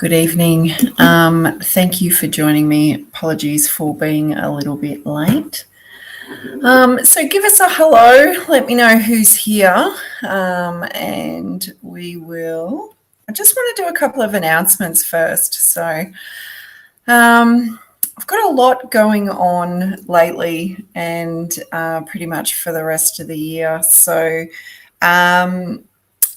Good evening. Thank you for joining me. Apologies for being a little bit late. So give us a hello. Let me know who's here, and we will. I just want to do a couple of announcements first. So I've got a lot going on lately, and pretty much for the rest of the year. So.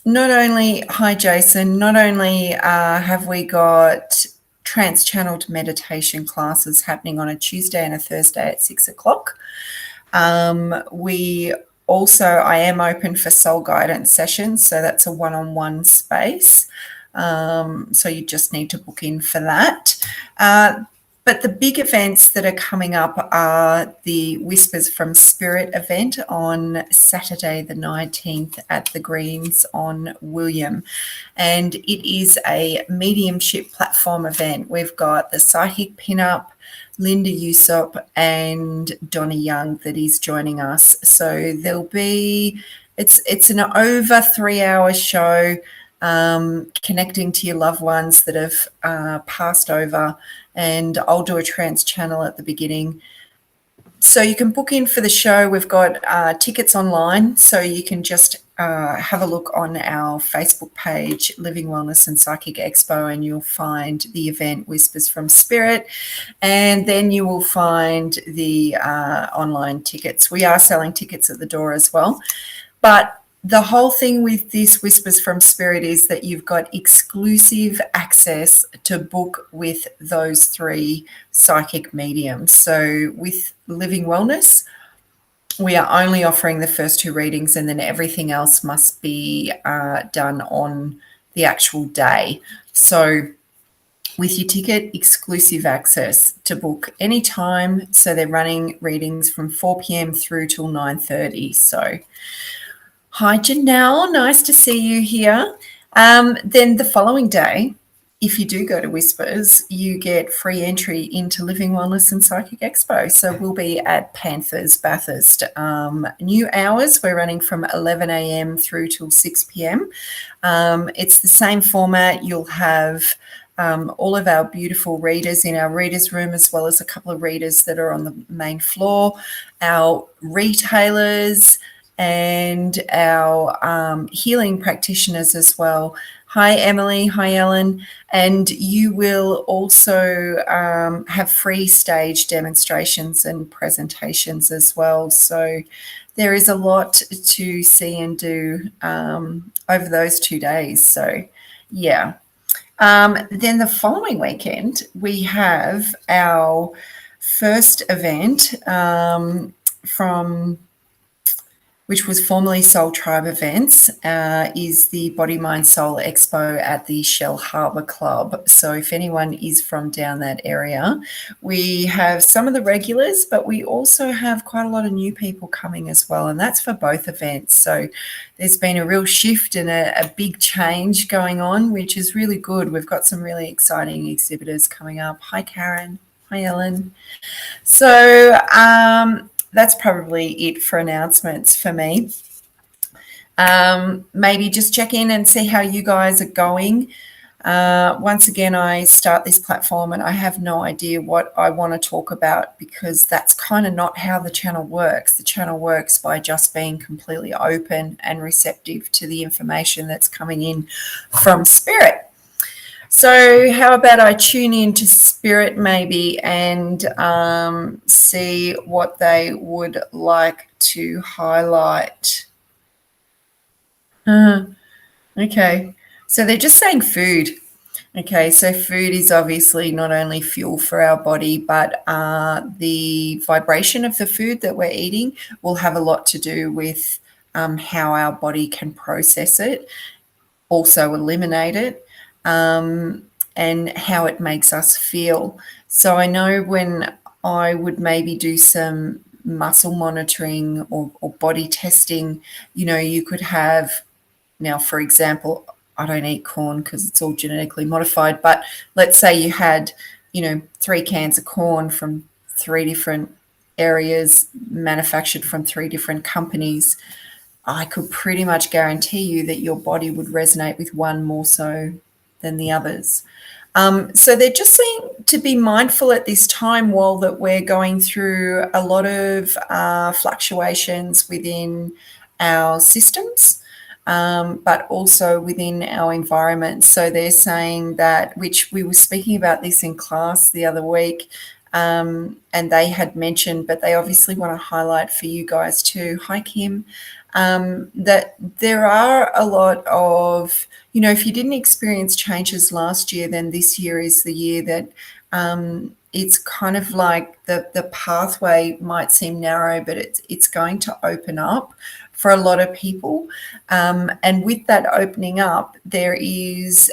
Not only, hi Jason, not only have we got Trance channeled meditation classes happening on a Tuesday and a Thursday at 6 o'clock. I am open for soul guidance sessions, so that's a one-on-one space. So you just need to book in for that. But the big events that are coming up are the Whispers from Spirit event on Saturday the 19th at the Greens on William. And it is a mediumship platform event. We've got the Psychic Pinup, Linda Usop and Donna Young that is joining us. So there'll be, it's an over 3-hour show, connecting to your loved ones that have passed over, and I'll do a trance channel at the beginning. So you can book in for the show. We've got tickets online, so you can just have a look on our Facebook page, Living Wellness and Psychic Expo, and you'll find the event Whispers from Spirit, and then you will find the online tickets. We are selling tickets at the door as well, but the whole thing with this Whispers from Spirit is that you've got exclusive access to book with those 3 psychic mediums. So with Living Wellness, we are only offering the first 2 readings, and then everything else must be done on the actual day. So with your ticket, exclusive access to book anytime. So they're running readings from 4 p.m. through till 9:30. So hi, Janelle. Nice to see you here. Then the following day, if you do go to Whispers, you get free entry into Living Wellness and Psychic Expo. So we'll be at Panthers, Bathurst. New hours, we're running from 11 a.m. through till 6 p.m. It's the same format. You'll have all of our beautiful readers in our readers room, as well as a couple of readers that are on the main floor, our retailers, and our healing practitioners as well. Hi, Emily. Hi, Ellen. And you will also have free stage demonstrations and presentations as well. So there is a lot to see and do over those 2 days. So, yeah. Then the following weekend, we have our first event which was formerly Soul Tribe Events, is the Body, Mind, Soul Expo at the Shell Harbour Club. So if anyone is from down that area, we have some of the regulars, but we also have quite a lot of new people coming as well, and that's for both events. So there's been a real shift and a big change going on, which is really good. We've got some really exciting exhibitors coming up. Hi, Karen. Hi, Ellen. So that's probably it for announcements for me. Maybe just check in and see how you guys are going. Once again, I start this platform and I have no idea what I want to talk about, because that's kind of not how the channel works. The channel works by just being completely open and receptive to the information that's coming in from Spirit. So how about I tune into Spirit maybe and see what they would like to highlight. Okay, so they're just saying food. Okay, so food is obviously not only fuel for our body, but the vibration of the food that we're eating will have a lot to do with how our body can process it, also eliminate it, and how it makes us feel. So I know when I would maybe do some muscle monitoring or body testing, you could have, now for example, I don't eat corn because it's all genetically modified, but let's say you had, 3 cans of corn from 3 different areas, manufactured from 3 different companies. I could pretty much guarantee you that your body would resonate with one more so than the others. So they're just saying to be mindful at this time while that we're going through a lot of fluctuations within our systems, but also within our environment. So they're saying that, which we were speaking about this in class the other week, and they had mentioned, but they obviously want to highlight for you guys too. Hi, Kim. That there are a lot of, if you didn't experience changes last year, then this year is the year that it's kind of like the pathway might seem narrow, but it's going to open up for a lot of people. And with that opening up, there is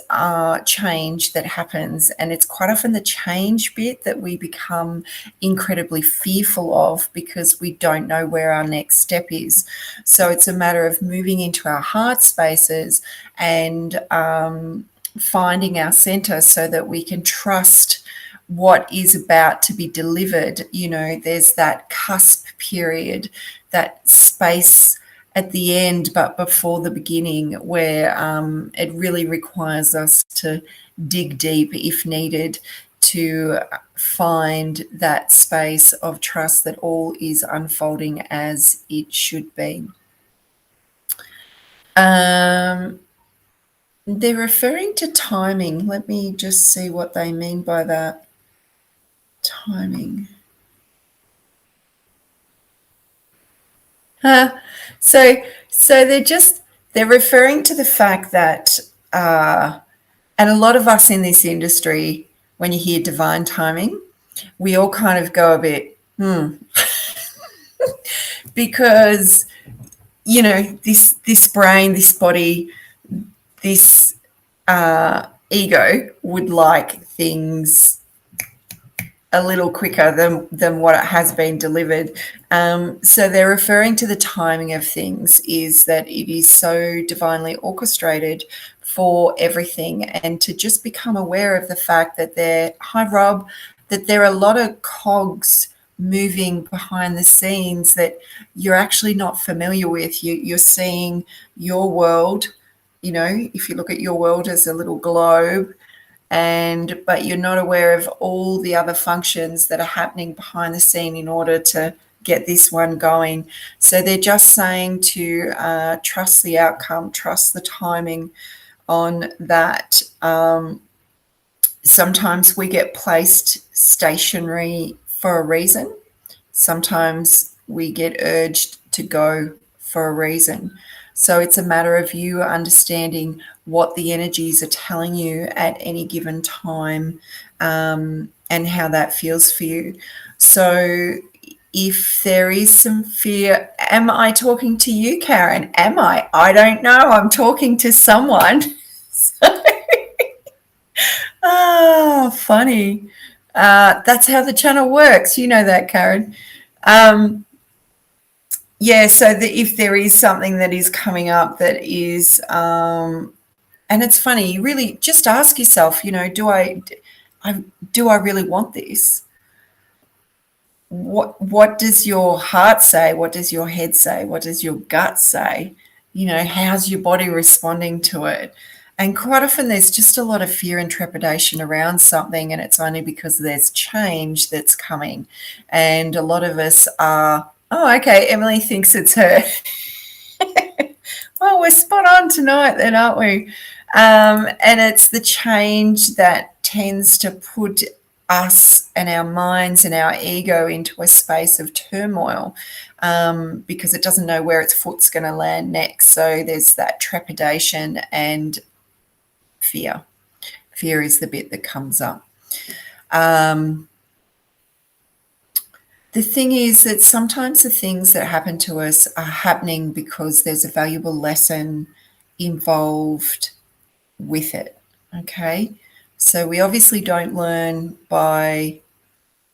change that happens. And it's quite often the change bit that we become incredibly fearful of because we don't know where our next step is. So it's a matter of moving into our heart spaces and finding our center so that we can trust what is about to be delivered. There's that cusp period, that space at the end, but before the beginning, where it really requires us to dig deep if needed to find that space of trust that all is unfolding as it should be. They're referring to timing. Let me just see what they mean by that. Timing. So they're referring to the fact that, and a lot of us in this industry, when you hear divine timing, we all kind of go a bit, because, this brain, this body, this ego would like things a little quicker than what it has been delivered. So they're referring to the timing of things, is that it is so divinely orchestrated for everything, and to just become aware of the fact that hi Rob, that there are a lot of cogs moving behind the scenes that you're actually not familiar with. You're seeing your world, if you look at your world as a little globe, but you're not aware of all the other functions that are happening behind the scene in order to get this one going. So they're just saying to trust the outcome, trust the timing on that. Sometimes we get placed stationary for a reason. Sometimes we get urged to go for a reason. So it's a matter of you understanding what the energies are telling you at any given time, and how that feels for you. So if there is some fear, am I talking to you, Karen? Am I? I don't know. I'm talking to someone. Funny. That's how the channel works. You know that, Karen. Yeah, so if there is something that is coming up that is, and it's funny, you really just ask yourself, do I really want this? What does your heart say? What does your head say? What does your gut say? How's your body responding to it? And quite often there's just a lot of fear and trepidation around something, and it's only because there's change that's coming. And a lot of us are, oh, okay, Emily thinks it's her. Well, we're spot on tonight then, aren't we? And it's the change that tends to put us and our minds and our ego into a space of turmoil, because it doesn't know where its foot's going to land next. So there's that trepidation and fear. Fear is the bit that comes up. The thing is that sometimes the things that happen to us are happening because there's a valuable lesson involved with it, okay? So we obviously don't learn by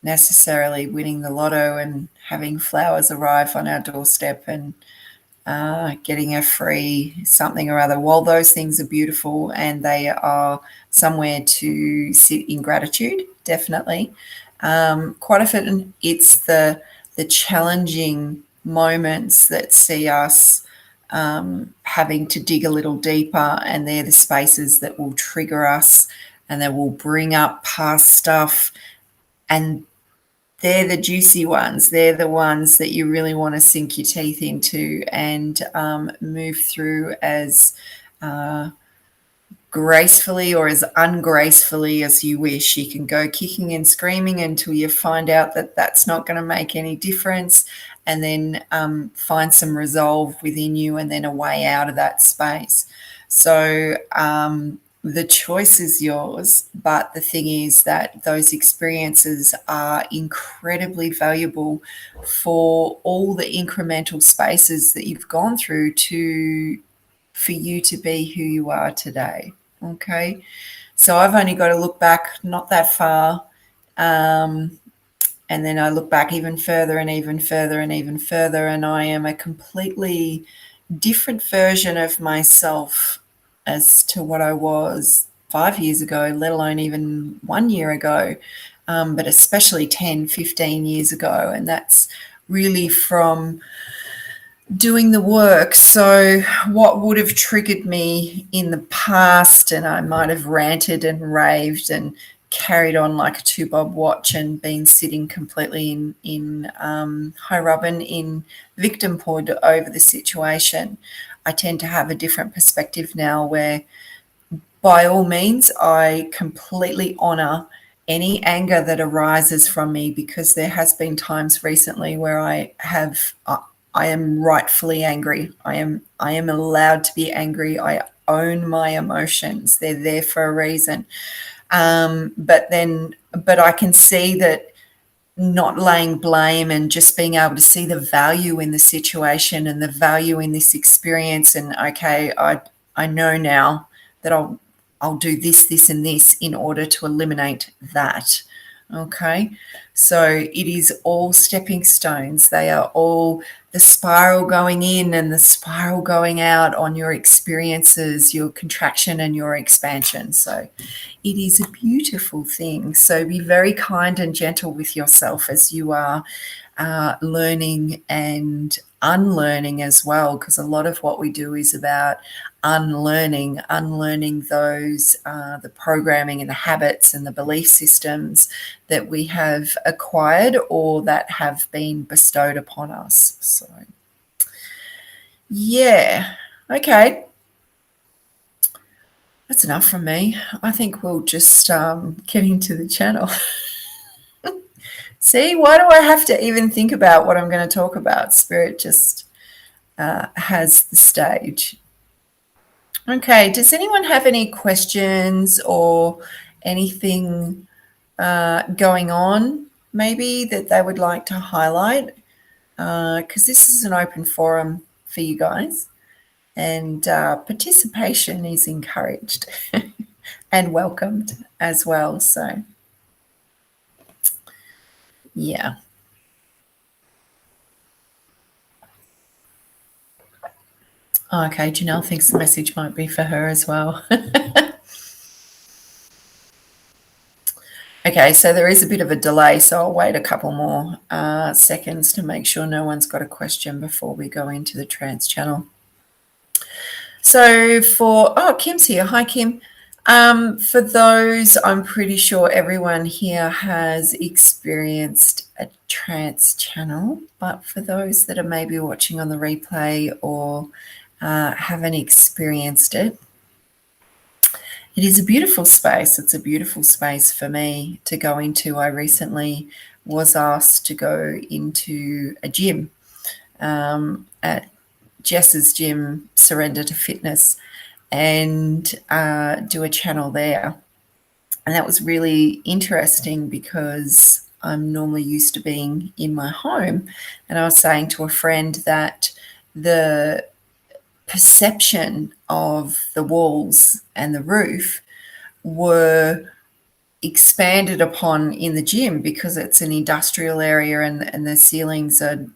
necessarily winning the lotto and having flowers arrive on our doorstep and getting a free something or other. While those things are beautiful and they are somewhere to sit in gratitude, definitely, quite often it's the challenging moments that see us having to dig a little deeper, and they're the spaces that will trigger us and they will bring up past stuff, and they're the juicy ones. They're the ones that you really want to sink your teeth into and move through as gracefully or as ungracefully as you wish. You can go kicking and screaming until you find out that that's not going to make any difference, and then find some resolve within you and then a way out of that space. So the choice is yours, but the thing is that those experiences are incredibly valuable for all the incremental spaces that you've gone through for you to be who you are today. Okay. So I've only got to look back not that far. And then I look back even further and even further and even further, and I am a completely different version of myself as to what I was 5 years ago, let alone even 1 year ago, but especially 10, 15 years ago. And that's really from doing the work. So what would have triggered me in the past, and I might have ranted and raved and carried on like a two-bob watch and been sitting completely in high rubbin in victimhood over the situation. I tend to have a different perspective now where, by all means, I completely honour any anger that arises from me, because there has been times recently where I am rightfully angry. I am allowed to be angry. I own my emotions. They're there for a reason. But I can see that not laying blame and just being able to see the value in the situation and the value in this experience. And okay, I know now that I'll do this, this, and this in order to eliminate that. Okay, so it is all stepping stones. They are all the spiral going in and the spiral going out on your experiences, your contraction and your expansion. So it is a beautiful thing. So be very kind and gentle with yourself as you are learning and unlearning as well, because a lot of what we do is about unlearning those the programming and the habits and the belief systems that we have acquired or that have been bestowed upon us. So yeah, okay, that's enough from me. I think we'll just get into the channel. See, why do I have to even think about what I'm going to talk about? Spirit just has the stage. Okay, does anyone have any questions or anything going on maybe that they would like to highlight? Because this is an open forum for you guys, and participation is encouraged and welcomed as well. So, yeah. Okay, Janelle thinks the message might be for her as well. Okay, so there is a bit of a delay, so I'll wait a couple more seconds to make sure no one's got a question before we go into the trance channel. So Kim's here. Hi, Kim. For those, I'm pretty sure everyone here has experienced a trance channel, but for those that are maybe watching on the replay or haven't experienced it, it is a beautiful space. It's a beautiful space for me to go into. I recently was asked to go into a gym at Jess's gym, Surrender to Fitness, and do a channel there. And that was really interesting because I'm normally used to being in my home. And I was saying to a friend that the perception of the walls and the roof were expanded upon in the gym because it's an industrial area and the ceilings are,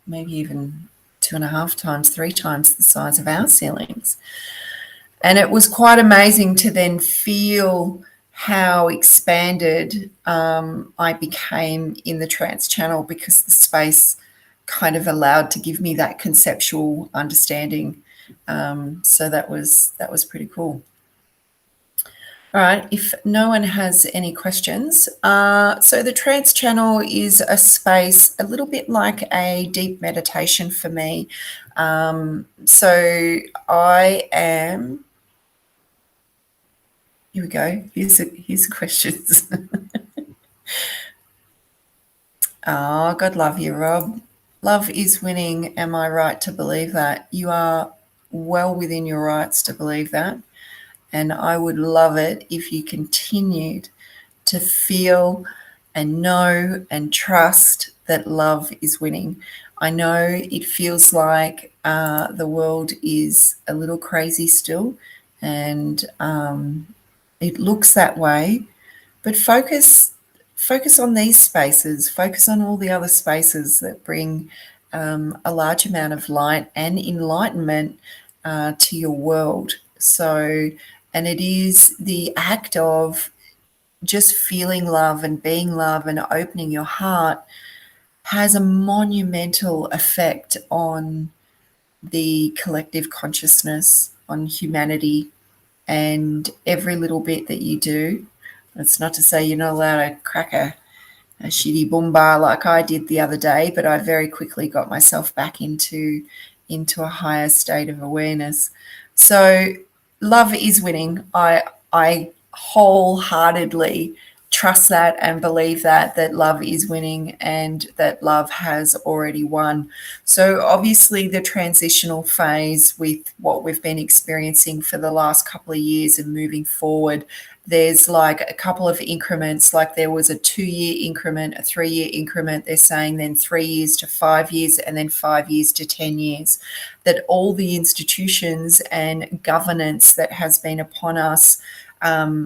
maybe even 2.5 times, 3 times the size of our ceilings. And it was quite amazing to then feel how expanded I became in the trance channel, because the space kind of allowed to give me that conceptual understanding. So that was pretty cool. All right, if no one has any questions, so the trance channel is a space a little bit like a deep meditation for me. So I am, here we go, here's the questions. Oh, God love you, Rob. Love is winning. Am I right to believe that? You are well within your rights to believe that. And I would love it if you continued to feel and know and trust that love is winning. I know it feels like the world is a little crazy still, and it looks that way, but focus on these spaces, focus on all the other spaces that bring a large amount of light and enlightenment to your world. So, and it is the act of just feeling love and being love and opening your heart has a monumental effect on the collective consciousness, on humanity, and every little bit that you do. It's not to say you're not allowed to crack a shitty boomba like I did the other day, but I very quickly got myself back into a higher state of awareness. So love is winning. I wholeheartedly trust that and believe that love is winning and that love has already won. So obviously the transitional phase with what we've been experiencing for the last couple of years and moving forward, there's like a couple of increments, like there was a 2-year increment, a 3-year increment, they're saying then 3 years to 5 years and then 5 years to 10 years, that all the institutions and governance that has been upon us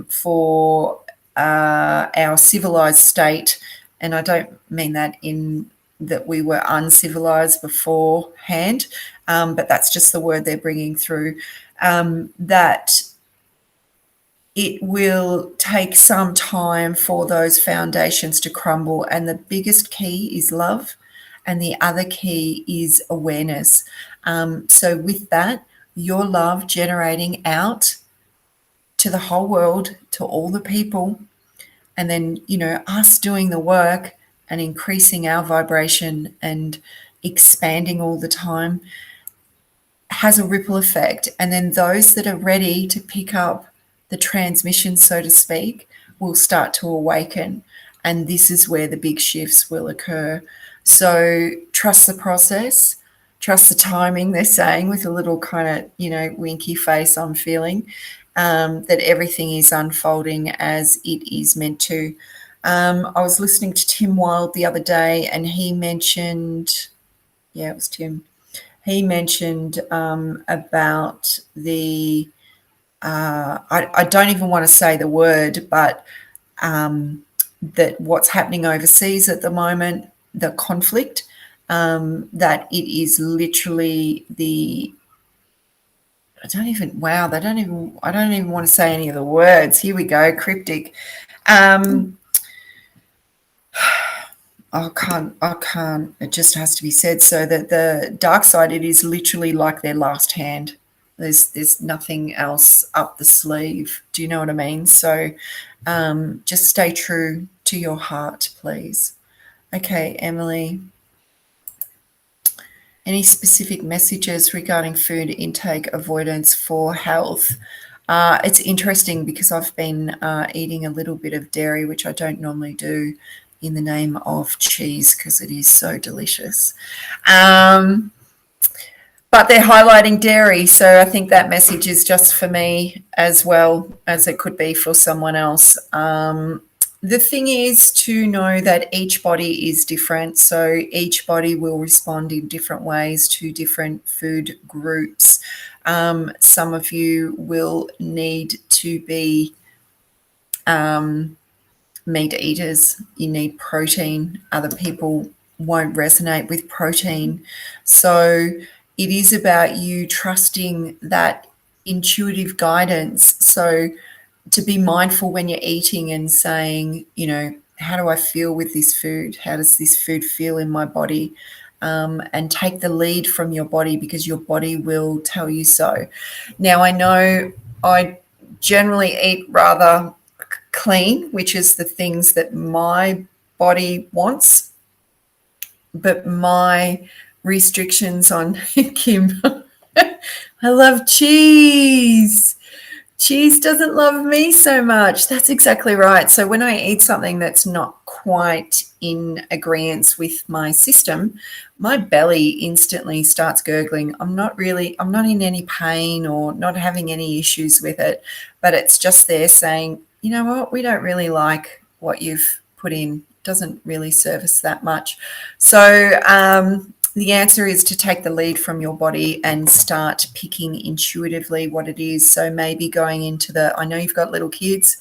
for our civilized state, and I don't mean that in that we were uncivilized beforehand, but that's just the word they're bringing through, that it will take some time for those foundations to crumble. And the biggest key is love, and the other key is awareness. So with that, your love generating out to the whole world, to all the people, and then, us doing the work and increasing our vibration and expanding all the time has a ripple effect. And then those that are ready to pick up the transmission, so to speak, will start to awaken. And this is where the big shifts will occur. So trust the process, trust the timing, they're saying, with a little kind of, winky face I'm feeling, that everything is unfolding as it is meant to. I was listening to Tim Wilde the other day, and he mentioned, it was Tim, he mentioned about the, I don't even want to say the word, but that what's happening overseas at the moment, the conflict, that it is literally I don't even want to say any of the words. Here we go, cryptic. I can't, it just has to be said. So that the dark side, it is literally like their last hand. There's nothing else up the sleeve. Do you know what I mean? So just stay true to your heart, please. Okay, Emily. Any specific messages regarding food intake avoidance for health? It's interesting because I've been eating a little bit of dairy, which I don't normally do, in the name of cheese because it is so delicious. But they're highlighting dairy, so I think that message is just for me as well as it could be for someone else. The thing is to know that each body is different, so each body will respond in different ways to different food groups. Some of you will need to be meat eaters. You need protein. Other people won't resonate with protein. So it is about you trusting that intuitive guidance. So to be mindful when you're eating and saying, how do I feel with this food? How does this food feel in my body? And take the lead from your body, because your body will tell you so. Now, I know I generally eat rather clean, which is the things that my body wants. But my restrictions on Kim, I love cheese. Cheese doesn't love me so much. That's exactly right. So when I eat something that's not quite in agreement with my system, my belly instantly starts gurgling. I'm not in any pain or not having any issues with it, but it's just there saying, you know what, we don't really like what you've put in. It doesn't really serve us that much. So the answer is to take the lead from your body and start picking intuitively what it is. So maybe going into I know you've got little kids,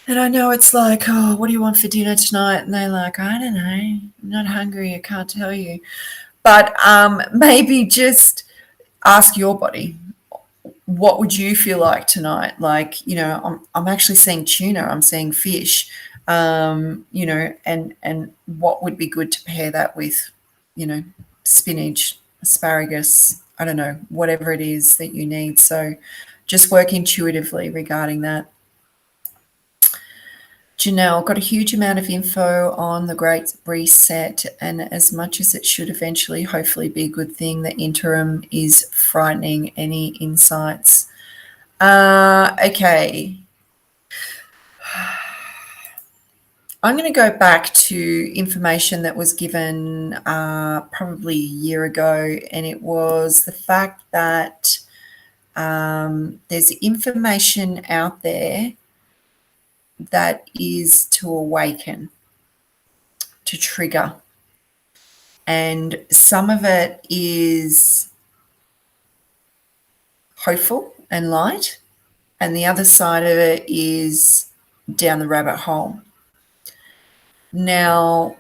and I know it's like, oh, what do you want for dinner tonight? And they're like, I don't know, I'm not hungry, I can't tell you. But maybe just ask your body, what would you feel like tonight? Like, I'm actually seeing tuna, I'm seeing fish, and what would be good to pair that with, spinach, asparagus, I don't know, whatever it is that you need. So just work intuitively regarding that. Janelle, got a huge amount of info on the Great Reset, and as much as it should eventually hopefully be a good thing, the interim is frightening. Any insights? Okay. I'm going to go back to information that was given probably a year ago, and it was the fact that there's information out there that is to awaken, to trigger. And some of it is hopeful and light, and the other side of it is down the rabbit hole. Now,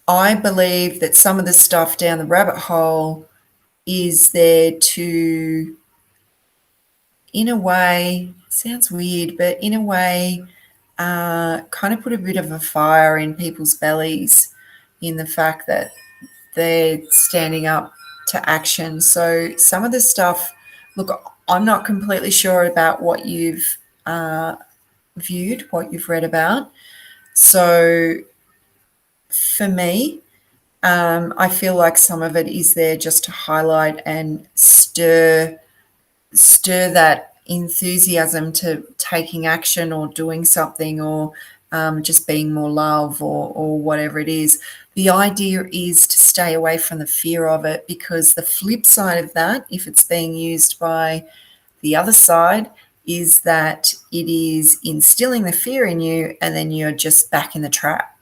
I believe that some of the stuff down the rabbit hole is there to, in a way, sounds weird, but in a way, kind of put a bit of a fire in people's bellies in the fact that they're standing up to action. So some of the stuff, look, I'm not completely sure about what you've viewed, what you've read about. So for me, I feel like some of it is there just to highlight and stir that enthusiasm to taking action or doing something, or just being more love, or whatever it is. The idea is to stay away from the fear of it, because the flip side of that, if it's being used by the other side, is that it is instilling the fear in you, and then you're just back in the trap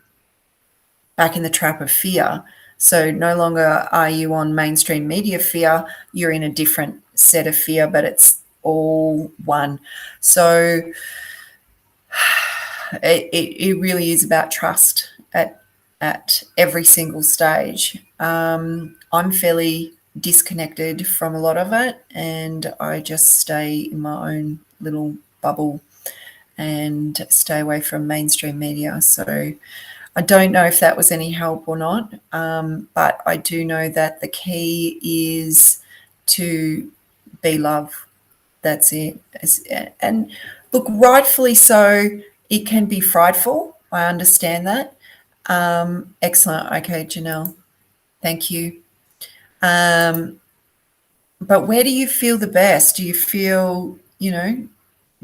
of fear. So no longer are you on mainstream media fear, you're in a different set of fear, but it's all one. So it really is about trust at every single stage. I'm fairly disconnected from a lot of it, and I just stay in my own little bubble and stay away from mainstream media. So I don't know if that was any help or not, but I do know that the key is to be love. That's it. And look, rightfully so, it can be frightful. I understand that. Excellent. Okay, Janelle, thank you. But where do you feel the best? Do you feel,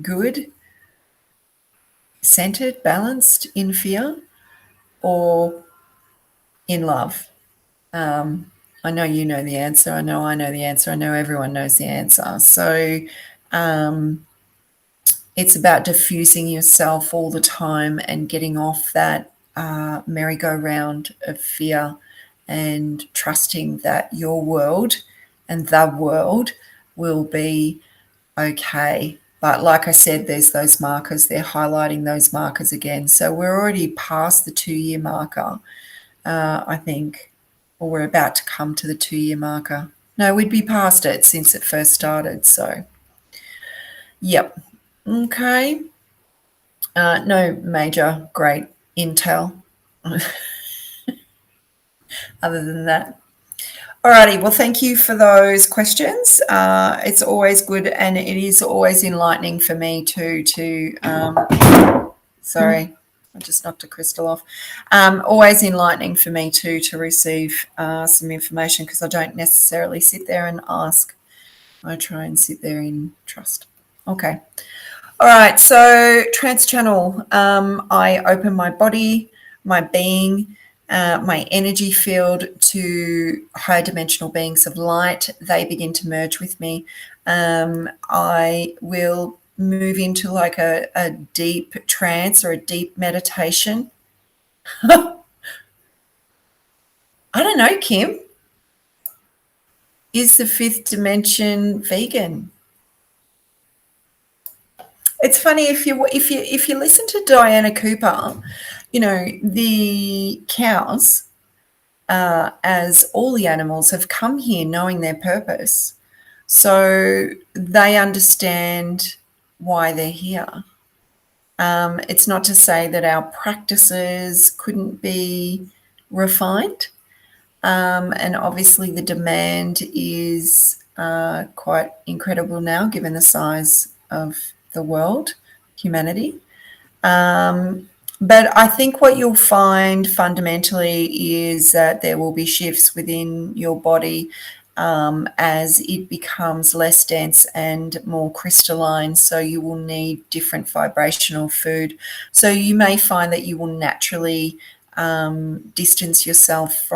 good, centered, balanced in fear, or in love? I know you know the answer. I know I know the answer. I know everyone knows the answer. So it's about diffusing yourself all the time and getting off that merry-go-round of fear, and trusting that your world and the world will be okay. But like I said, there's those markers. They're highlighting those markers again. So we're already past the 2-year marker, I think, or we're about to come to the 2-year marker. No, we'd be past it since it first started. So, yep. Okay. No major great intel other than that. Alrighty, well, thank you for those questions. It's always good, and it is always enlightening for me too. Sorry, I just knocked a crystal off. Always enlightening for me too to receive some information, because I don't necessarily sit there and ask. I try and sit there in trust. Okay. All right. So trance channel. I open my body, my being, my energy field to higher dimensional beings of light. They begin to merge with me. I will move into like a deep trance or a deep meditation. I don't know, Kim. Is the fifth dimension vegan? It's funny, if you listen to Diana Cooper, you know, the cows, as all the animals, have come here knowing their purpose. So they understand why they're here. It's not to say that our practices couldn't be refined. And obviously the demand is quite incredible now, given the size of the world, humanity. But I think what you'll find fundamentally is that there will be shifts within your body as it becomes less dense and more crystalline. So you will need different vibrational food. So you may find that you will naturally distance yourself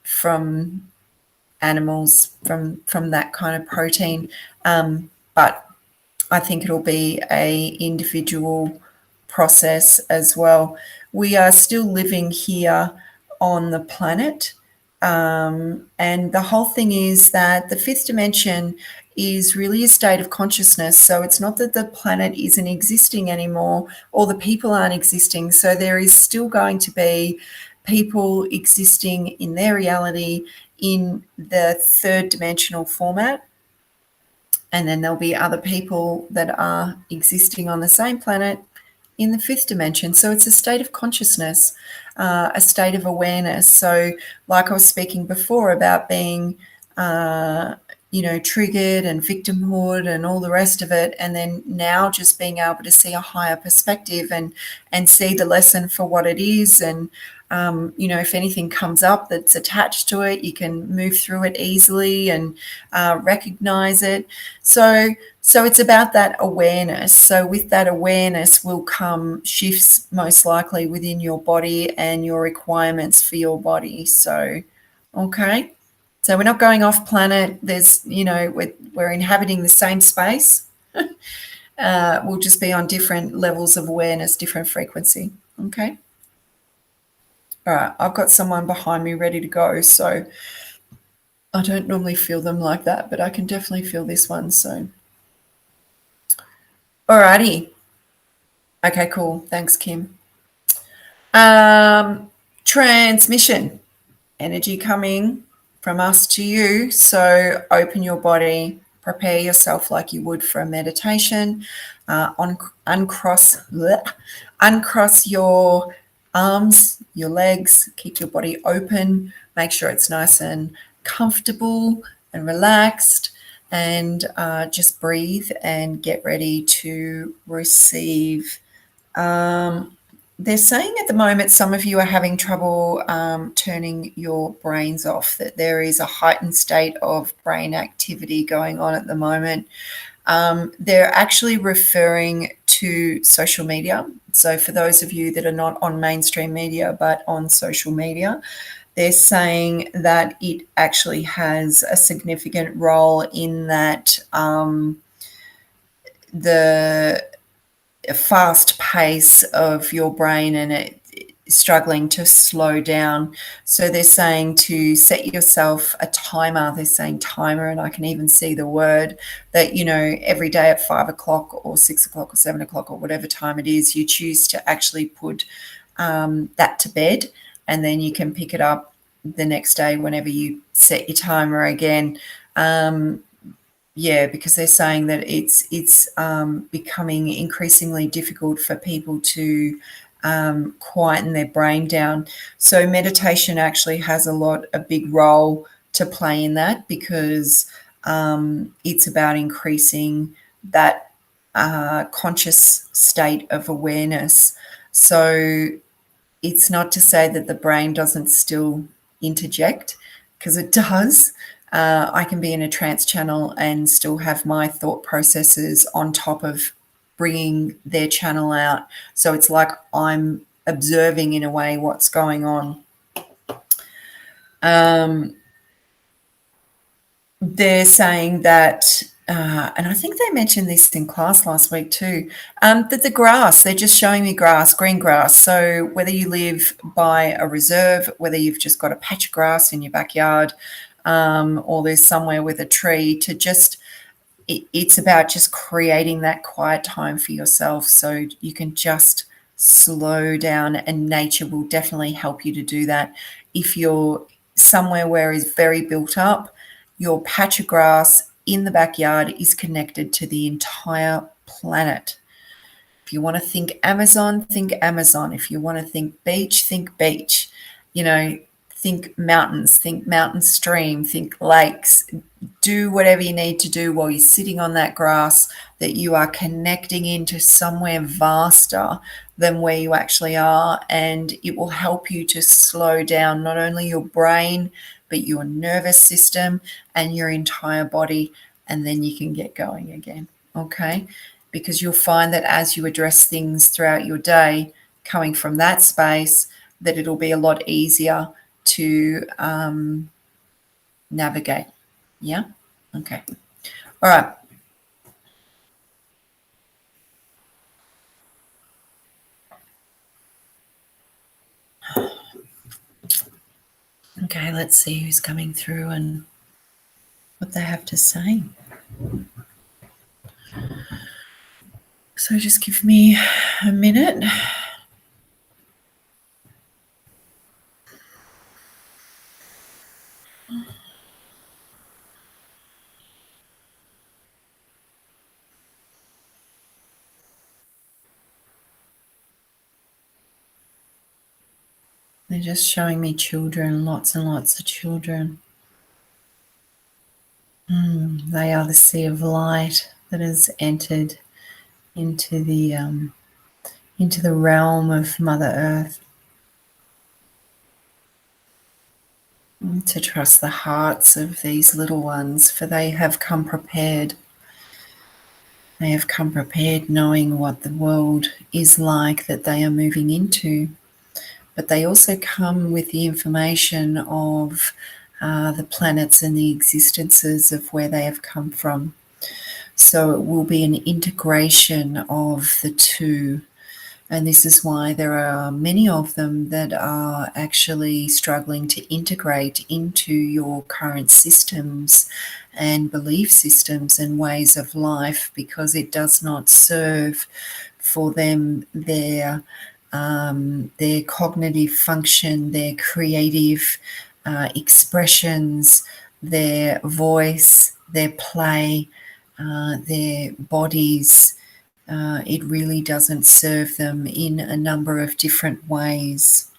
from animals, from that kind of protein. But I think it'll be a individual process as well. We are still living here on the planet. And the whole thing is that the fifth dimension is really a state of consciousness. So it's not that the planet isn't existing anymore or the people aren't existing. So there is still going to be people existing in their reality in the third dimensional format. And then there'll be other people that are existing on the same planet in the fifth dimension. So it's a state of consciousness, a state of awareness. So like I was speaking before about being, triggered and victimhood and all the rest of it, and then now just being able to see a higher perspective and see the lesson for what it is. And if anything comes up that's attached to it, you can move through it easily and recognize it. So it's about that awareness. So with that awareness will come shifts, most likely within your body and your requirements for your body. So, okay. So we're not going off planet. There's, we're inhabiting the same space. We'll just be on different levels of awareness, different frequency. Okay. All right, I've got someone behind me ready to go, so I don't normally feel them like that, but I can definitely feel this one, so. All righty. Okay, cool. Thanks, Kim. Transmission, energy coming from us to you, so open your body, prepare yourself like you would for a meditation, uncross your arms, your legs, keep your body open, make sure it's nice and comfortable and relaxed, and just breathe and get ready to receive. They're saying at the moment some of you are having trouble turning your brains off, that there is a heightened state of brain activity going on at the moment. They're actually referring to social media. So for those of you that are not on mainstream media but on social media, they're saying that it actually has a significant role in that the fast pace of your brain and it struggling to slow down. So they're saying to set yourself a timer. They're saying timer, and I can even see the word that, every day at 5 o'clock or 6 o'clock or 7 o'clock or whatever time it is, you choose to actually put that to bed, and then you can pick it up the next day whenever you set your timer again. Because they're saying that it's becoming increasingly difficult for people to quieten their brain down. So meditation actually has a big role to play in that, because it's about increasing that conscious state of awareness. So it's not to say that the brain doesn't still interject, because it does. I can be in a trance channel and still have my thought processes on top of bringing their channel out. So it's like I'm observing, in a way, what's going on. They're saying that, and I think they mentioned this in class last week too, that the grass, they're just showing me grass, green grass. So whether you live by a reserve, whether you've just got a patch of grass in your backyard, or there's somewhere with a tree, to just, it's about just creating that quiet time for yourself so you can just slow down, and nature will definitely help you to do that. If you're somewhere where it's very built up, your patch of grass in the backyard is connected to the entire planet. If you want to think Amazon, think Amazon. If you want to think beach, think beach. Think mountains, think mountain stream, think lakes. Do whatever you need to do while you're sitting on that grass, that you are connecting into somewhere vaster than where you actually are, and it will help you to slow down not only your brain, but your nervous system and your entire body, and then you can get going again, okay? Because you'll find that as you address things throughout your day, coming from that space, that it'll be a lot easier to navigate. Yeah? Okay. All right. Okay, let's see who's coming through and what they have to say. So just give me a minute. They're just showing me children, lots and lots of children. They are the sea of light that has entered into the realm of Mother Earth. To trust the hearts of these little ones, for they have come prepared. They have come prepared, knowing what the world is like that they are moving into. But they also come with the information of the planets and the existences of where they have come from. So it will be an integration of the two. And this is why there are many of them that are actually struggling to integrate into your current systems and belief systems and ways of life, because it does not serve for them their cognitive function, their creative expressions, their voice, their play, their bodies. It really doesn't serve them in a number of different ways.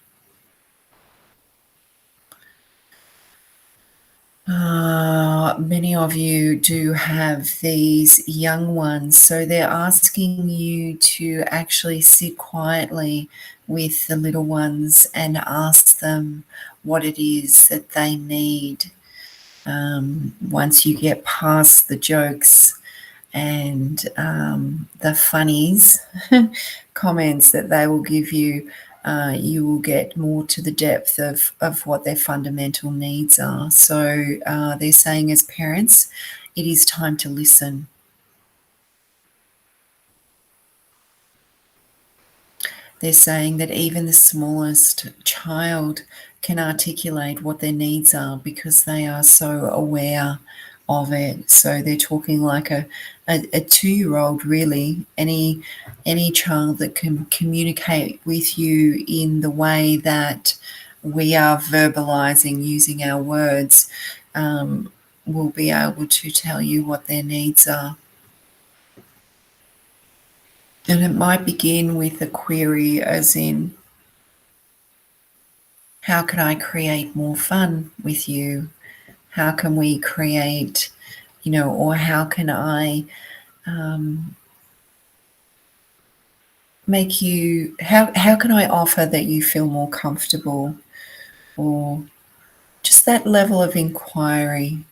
Many of you do have these young ones, so they're asking you to actually sit quietly with the little ones and ask them what it is that they need. Once you get past the jokes and the funnies comments that they will give you, you will get more to the depth of what their fundamental needs are. So they're saying, as parents, it is time to listen. They're saying that even the smallest child can articulate what their needs are because they are so aware of it. So they're talking like a 2-year-old, really. Any child that can communicate with you in the way that we are verbalizing using our words will be able to tell you what their needs are. And it might begin with a query, as in, how can I create more fun with you? How can we create, or how can I make you, how can I offer that you feel more comfortable, or just that level of inquiry.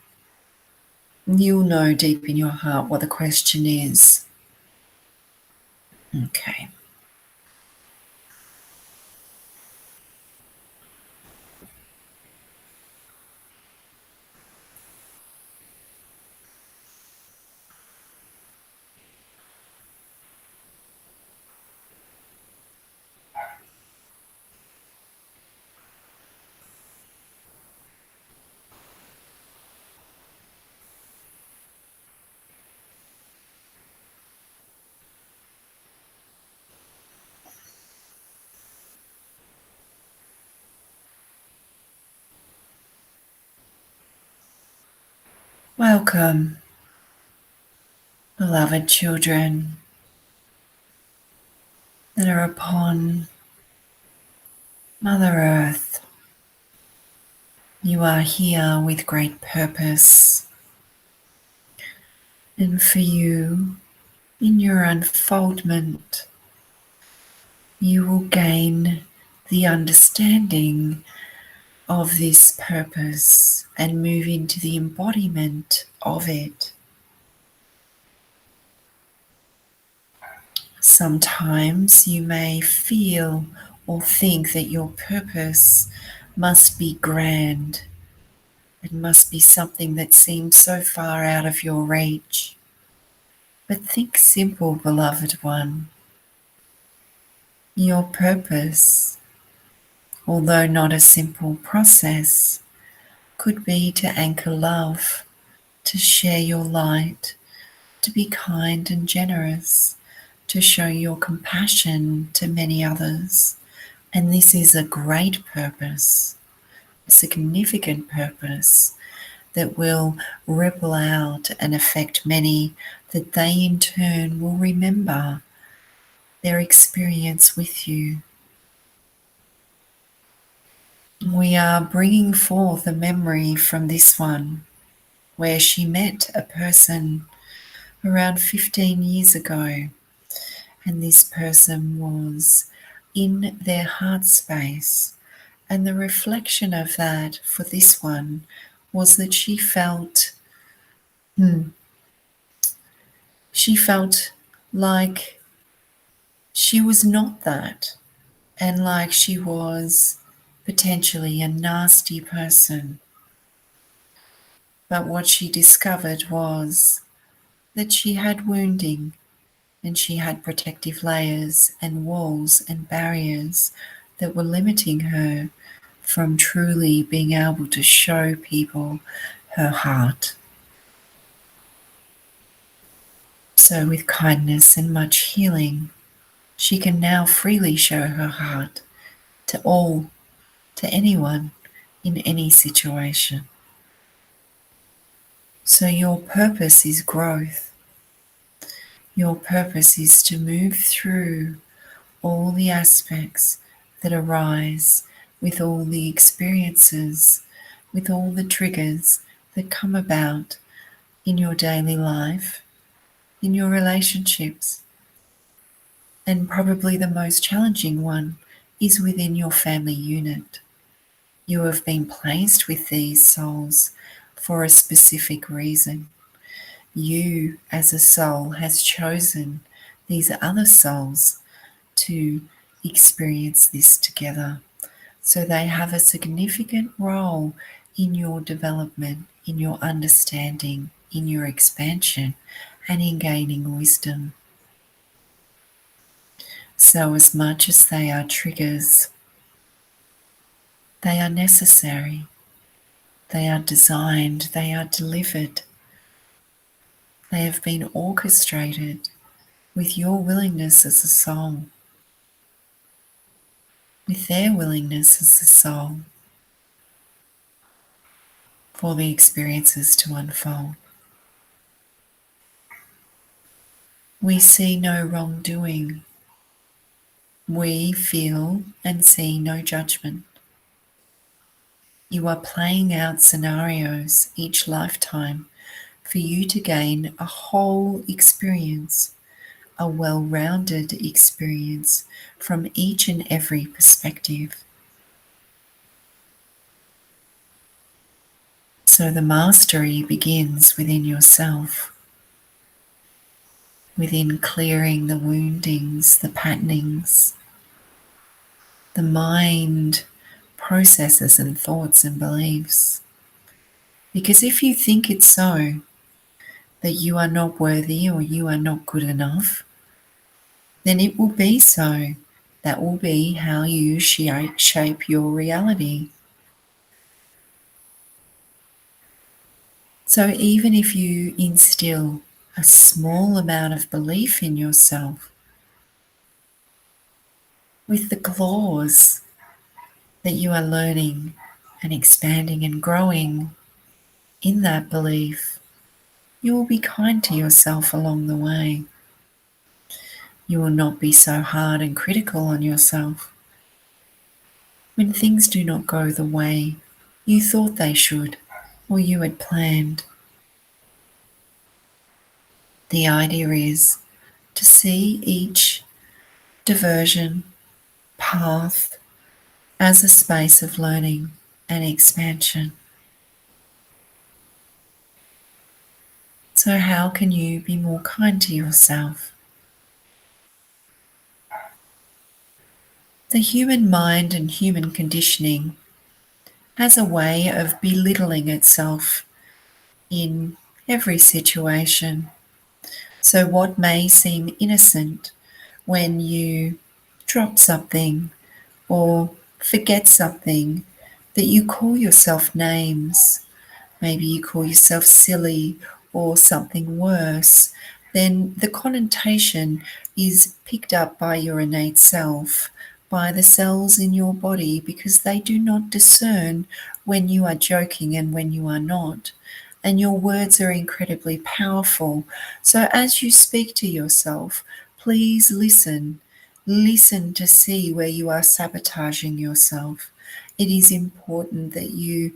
You'll know deep in your heart what the question is. Okay. Welcome, beloved children that are upon Mother Earth. You are here with great purpose, and for you, in your unfoldment, you will gain the understanding of this purpose and move into the embodiment of it. Sometimes you may feel or think that your purpose must be grand. It must be something that seems so far out of your reach. But think simple, beloved one. Your purpose, although not a simple process, could be to anchor love, to share your light, to be kind and generous, to show your compassion to many others. And this is a great purpose, a significant purpose that will ripple out and affect many, that they in turn will remember their experience with you. We are bringing forth a memory from this one where she met a person around 15 years ago, and this person was in their heart space. And the reflection of that for this one was that she felt like she was not that, and like she was potentially a nasty person. But what she discovered was that she had wounding, and she had protective layers and walls and barriers that were limiting her from truly being able to show people her heart. So, with kindness and much healing, she can now freely show her heart to all, to anyone, in any situation. So, your purpose is growth. Your purpose is to move through all the aspects that arise with all the experiences, with all the triggers that come about in your daily life, in your relationships. And probably the most challenging one is within your family unit. You have been placed with these souls for a specific reason. You, as a soul, has chosen these other souls to experience this together. So they have a significant role in your development, in your understanding, in your expansion, and in gaining wisdom. So, as much as they are triggers, they are necessary, they are designed, they are delivered, they have been orchestrated with your willingness as a soul, with their willingness as a soul, for the experiences to unfold. We see no wrongdoing. We feel and see no judgment. You are playing out scenarios each lifetime for you to gain a whole experience, a well-rounded experience from each and every perspective. So the mastery begins within yourself, within clearing the woundings, the patternings, the mind processes and thoughts and beliefs. Because if you think it's so, that you are not worthy or you are not good enough, then it will be so. That will be how you shape your reality. So even if you instill a small amount of belief in yourself, with the clause that you are learning and expanding and growing in that belief, you will be kind to yourself along the way. You will not be so hard and critical on yourself. When things do not go the way you thought they should or you had planned, the idea is to see each diversion, path, as a space of learning and expansion. So, how can you be more kind to yourself? The human mind and human conditioning has a way of belittling itself in every situation. So, what may seem innocent when you drop something or forget something, that you call yourself names, maybe you call yourself silly or something worse, then the connotation is picked up by your innate self, by the cells in your body, because they do not discern when you are joking and when you are not. And your words are incredibly powerful. So as you speak to yourself, please listen. Listen to see where you are sabotaging yourself. It is important that you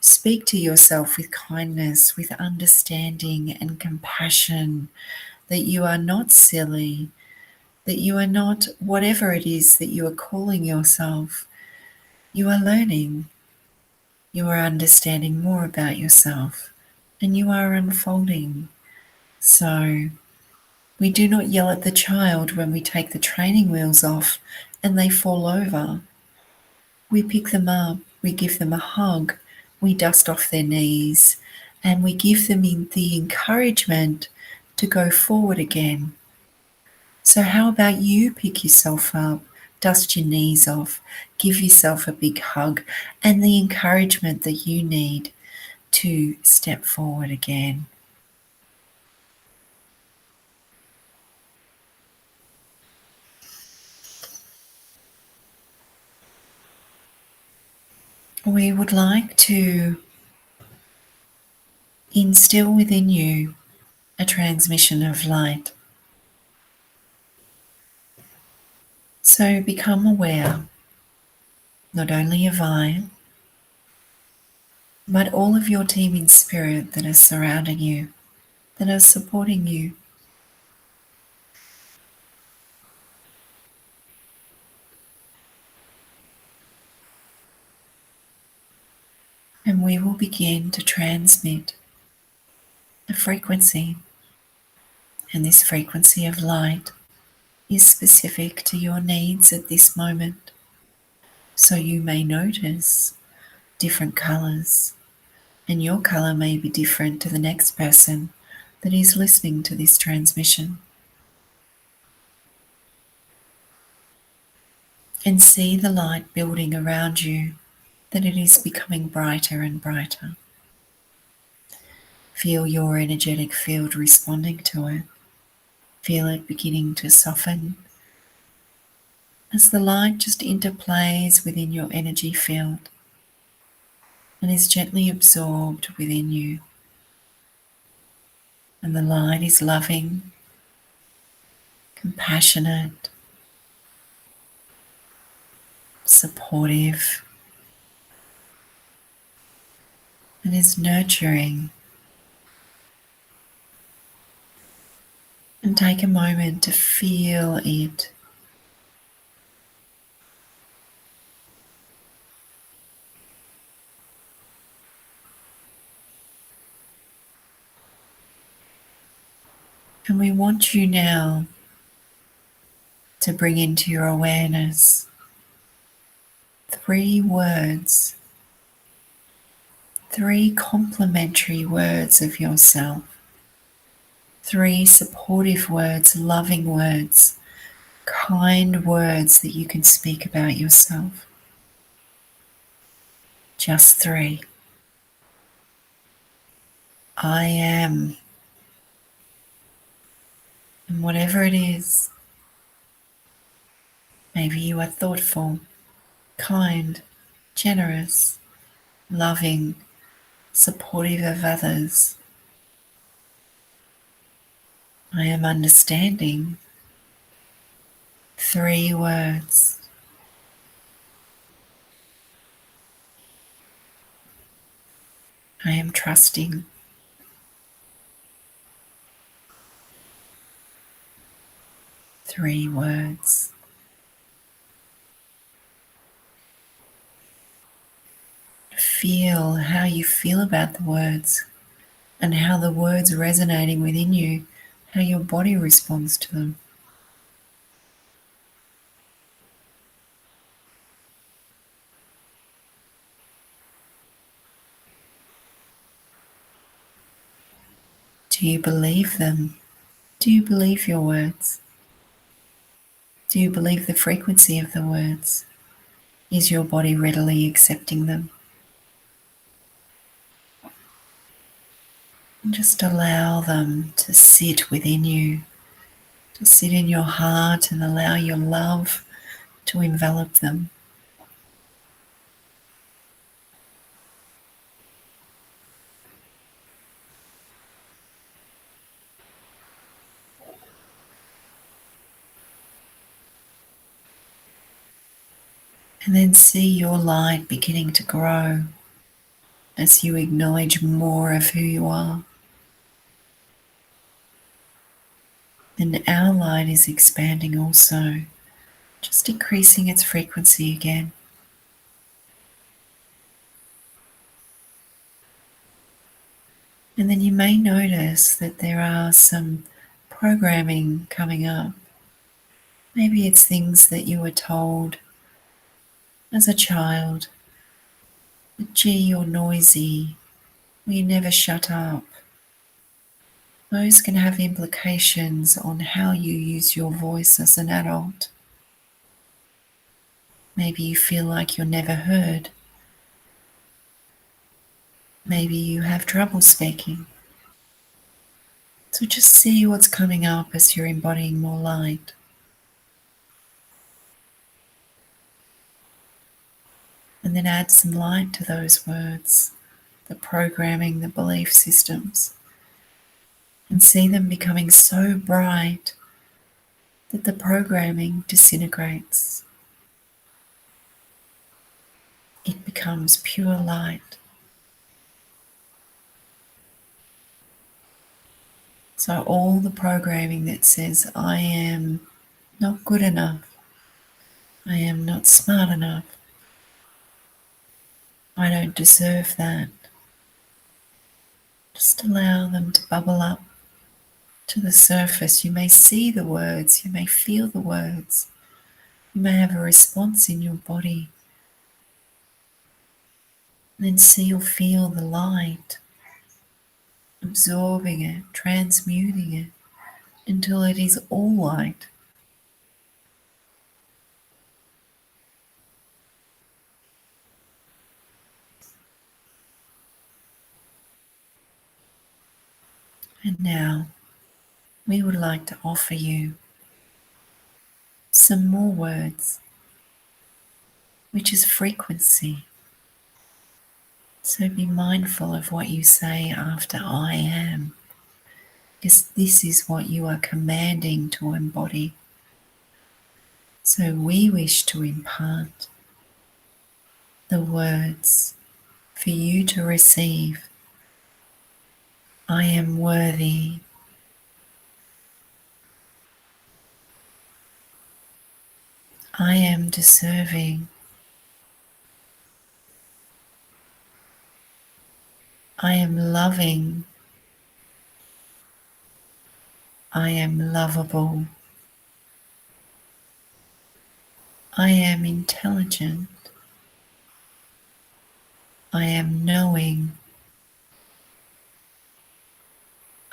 speak to yourself with kindness, with understanding and compassion, that you are not silly, that you are not whatever it is that you are calling yourself. You are learning, you are understanding more about yourself, and you are unfolding. So, we do not yell at the child when we take the training wheels off and they fall over. We pick them up, we give them a hug, we dust off their knees, and we give them the encouragement to go forward again. So, how about you pick yourself up, dust your knees off, give yourself a big hug, and the encouragement that you need to step forward again? We would like to instill within you a transmission of light. So become aware, not only of I, but all of your team in spirit that are surrounding you, that are supporting you. And we will begin to transmit a frequency. And this frequency of light is specific to your needs at this moment. So you may notice different colors, and your color may be different to the next person that is listening to this transmission. And see the light building around you, that it is becoming brighter and brighter. Feel your energetic field responding to it. Feel it beginning to soften as the light just interplays within your energy field and is gently absorbed within you. And the light is loving, compassionate, supportive, and is nurturing. And take a moment to feel it. And we want you now to bring into your awareness 3 words, 3 complimentary words of yourself, 3 supportive words, loving words, kind words that you can speak about yourself. Just 3. I am. And whatever it is, maybe you are thoughtful, kind, generous, loving, supportive of others. I am understanding. 3 words. I am trusting. 3 words. Feel how you feel about the words and how the words resonating within you, how your body responds to them. Do you believe them? Do you believe your words? Do you believe the frequency of the words? Is your body readily accepting them? And just allow them to sit within you, to sit in your heart, and allow your love to envelop them. And then see your light beginning to grow as you acknowledge more of who you are. And our light is expanding also, just increasing its frequency again. And then you may notice that there are some programming coming up. Maybe it's things that you were told as a child. Gee, you're noisy. We never shut up. Those can have implications on how you use your voice as an adult. Maybe you feel like you're never heard. Maybe you have trouble speaking. So just see what's coming up as you're embodying more light. And then add some light to those words, the programming, the belief systems, and see them becoming so bright that the programming disintegrates. It becomes pure light. So all the programming that says, I am not good enough, I am not smart enough, I don't deserve that, just allow them to bubble up to the surface. You may see the words, you may feel the words, you may have a response in your body. And then see or feel the light, absorbing it, transmuting it, until it is all light. And now we would like to offer you some more words, which is frequency. So be mindful of what you say after I am, because this is what you are commanding to embody. So we wish to impart the words for you to receive. I am worthy. I am deserving. I am loving. I am lovable. I am intelligent. I am knowing.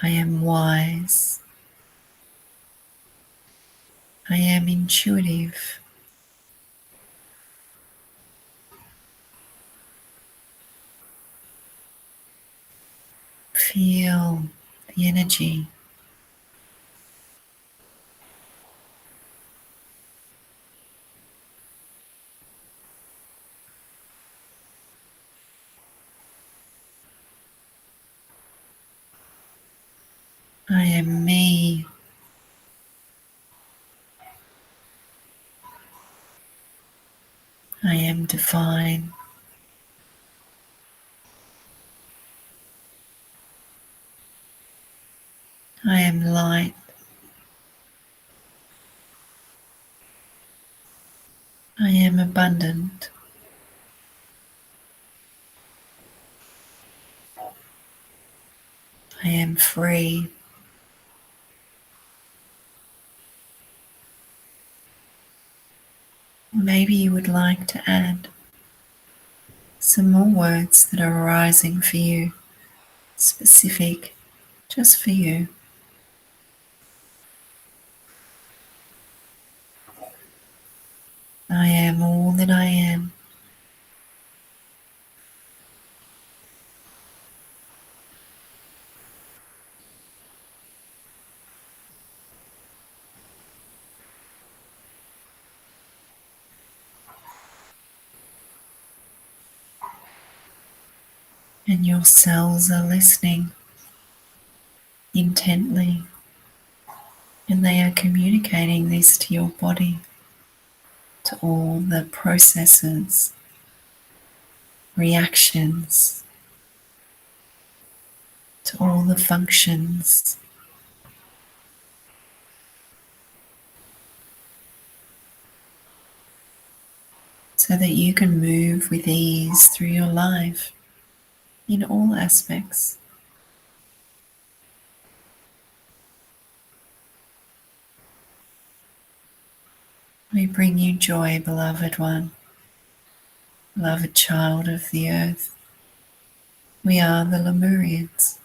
I am wise. I am intuitive. Feel the energy. I am me. I am divine. I am light. I am abundant. I am free. Maybe you would like to add some more words that are arising for you, specific, just for you. I am all that I am. And your cells are listening intently, and they are communicating this to your body, to all the processes, reactions, to all the functions, so that you can move with ease through your life in all aspects. We bring you joy, beloved one, beloved child of the earth. We are the Lemurians.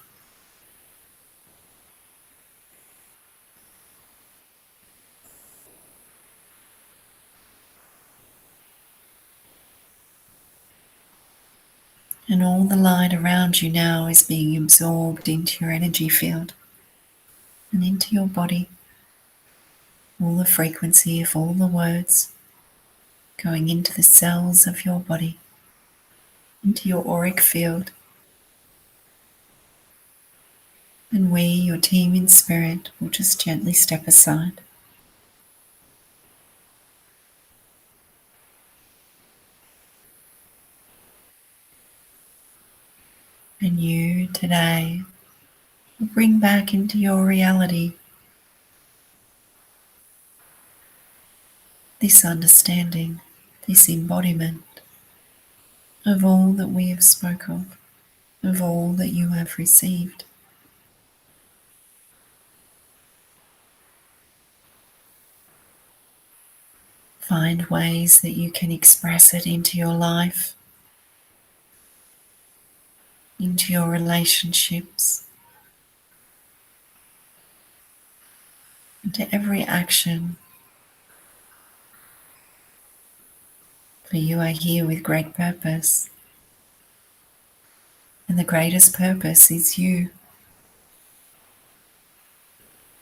And all the light around you now is being absorbed into your energy field and into your body. All the frequency of all the words going into the cells of your body, into your auric field. And we, your team in spirit, will just gently step aside. And you today will bring back into your reality this understanding, this embodiment of all that we have spoke of all that you have received. Find ways that you can express it into your life, into your relationships, into every action. For you are here with great purpose, and the greatest purpose is you.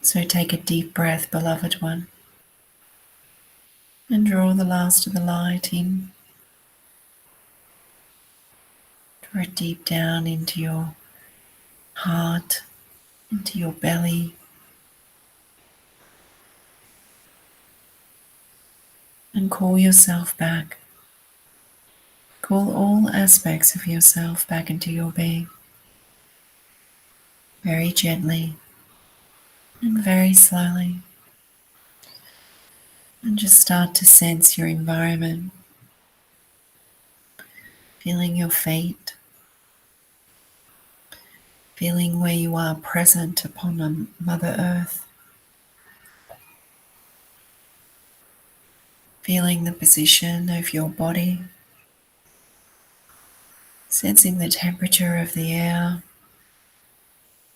So take a deep breath, beloved one, and draw the last of the light in. Draw it deep down into your heart, into your belly, and call yourself back. call all aspects of yourself back into your being, very gently and very slowly. And just start to sense your environment, feeling your feet, feeling where you are present upon Mother Earth, feeling the position of your body, sensing the temperature of the air,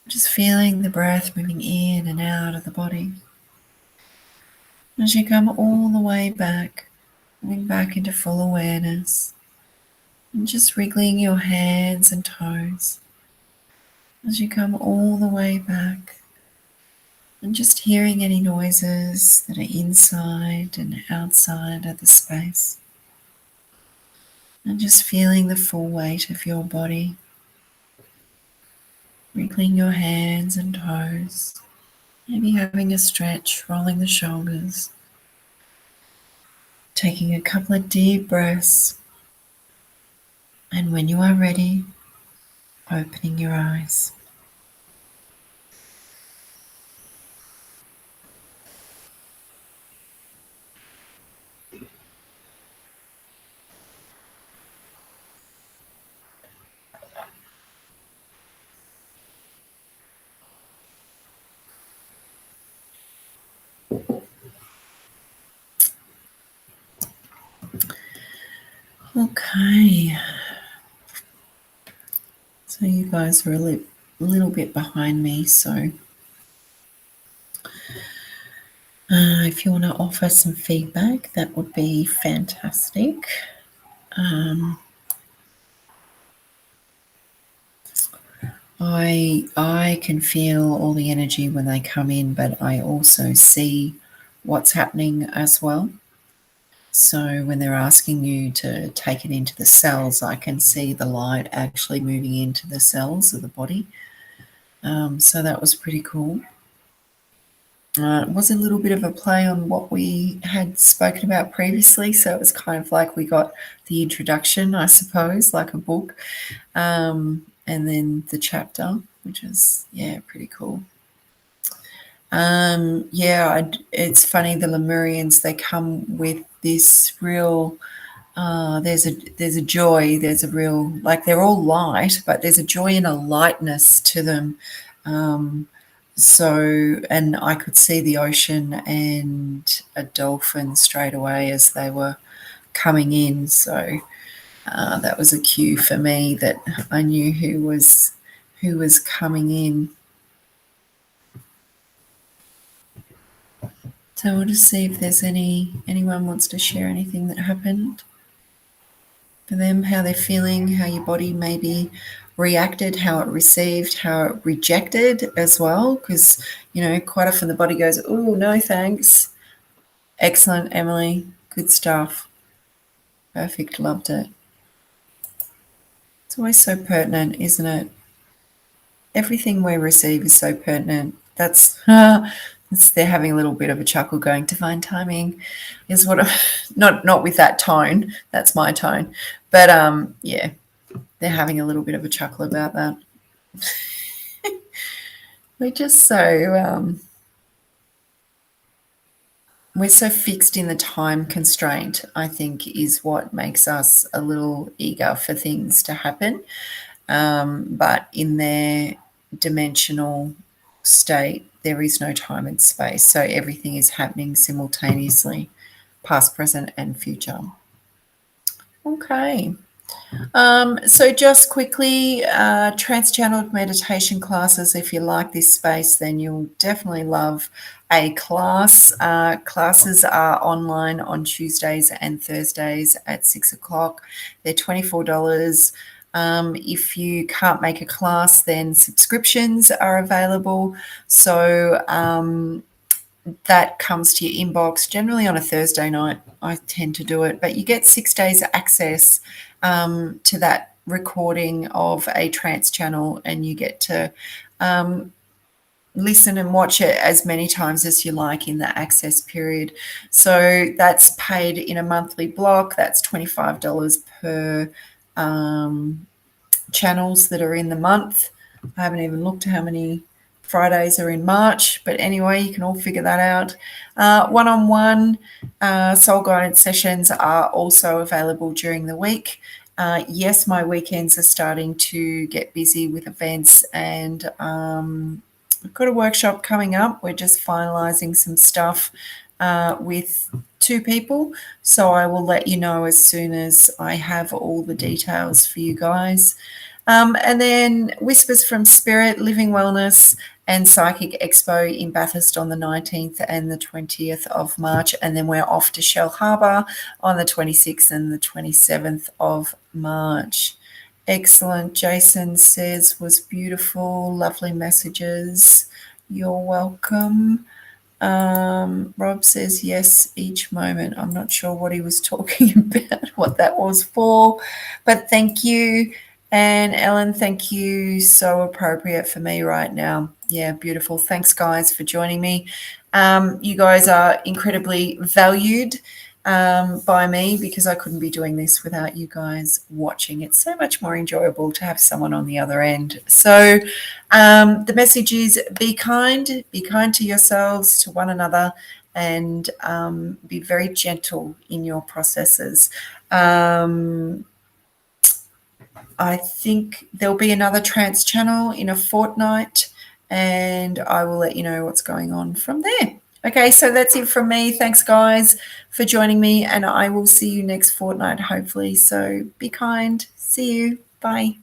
just feeling the breath moving in and out of the body. As you come all the way back, coming back into full awareness, and just wriggling your hands and toes as you come all the way back, and just hearing any noises that are inside and outside of the space, and just feeling the full weight of your body, wriggling your hands and toes, maybe having a stretch, rolling the shoulders, taking a couple of deep breaths, and when you are ready, opening your eyes. Okay, so you guys are a little bit behind me, so if you want to offer some feedback, that would be fantastic. I can feel all the energy when they come in, but I also see what's happening as well. So when they're asking you to take it into the cells, I can see the light actually moving into the cells of the body. So that was pretty cool. It was a little bit of a play on what we had spoken about previously. So it was kind of like we got the introduction, I suppose, like a book, and then the chapter, which is, yeah, pretty cool. It's funny, the Lemurians, they come with this real, there's a joy, there's a real, like, they're all light, but there's a joy and a lightness to them. And I could see the ocean and a dolphin straight away as they were coming in. So that was a cue for me that I knew who was coming in. So we'll just see if there's anyone wants to share anything that happened for them, how they're feeling, how your body maybe reacted, how it received, how it rejected as well. Because, quite often the body goes, oh, no, thanks. Excellent, Emily. Good stuff. Perfect. Loved it. It's always so pertinent, isn't it? Everything we receive is so pertinent. They're having a little bit of a chuckle going, divine timing is what not with that tone. That's my tone. But yeah, they're having a little bit of a chuckle about that. We're just so we're so fixed in the time constraint, I think, is what makes us a little eager for things to happen. But in their dimensional state, there is no time and space. So everything is happening simultaneously, past, present, and future. Okay. So just quickly, trance-channeled meditation classes. If you like this space, then you'll definitely love a class. Classes are online on Tuesdays and Thursdays at 6 o'clock. They're $24. If you can't make a class, then subscriptions are available. So that comes to your inbox generally on a Thursday night. I tend to do it, but you get 6 days access to that recording of a trance channel, and you get to listen and watch it as many times as you like in the access period. So that's paid in a monthly block. That's $25 per channels that are in the month. I haven't even looked at how many Fridays are in March, but anyway, you can all figure that out. One-on-one soul guidance sessions are also available during the week. Yes, my weekends are starting to get busy with events, and I've got a workshop coming up. We're just finalising some stuff with 2 people, so I will let you know as soon as I have all the details for you guys. And then Whispers from Spirit, Living Wellness and Psychic Expo in Bathurst on the 19th and the 20th of March. And then we're off to Shell Harbour on the 26th and the 27th of March. Excellent. Jason says, was beautiful. Lovely messages. You're welcome. Rob says, yes, each moment. I'm not sure what he was talking about, what that was for, but thank you. And Ellen, thank you. So appropriate for me right now. Yeah, beautiful. Thanks, guys, for joining me. You guys are incredibly valued by me, because I couldn't be doing this without you guys watching. It's so much more enjoyable to have someone on the other end. So the message is be kind to yourselves, to one another, and be very gentle in your processes. I think there'll be another Trance channel in a fortnight, and I will let you know what's going on from there. Okay, so that's it from me. Thanks, guys, for joining me, and I will see you next fortnight, hopefully. So be kind. See you. Bye.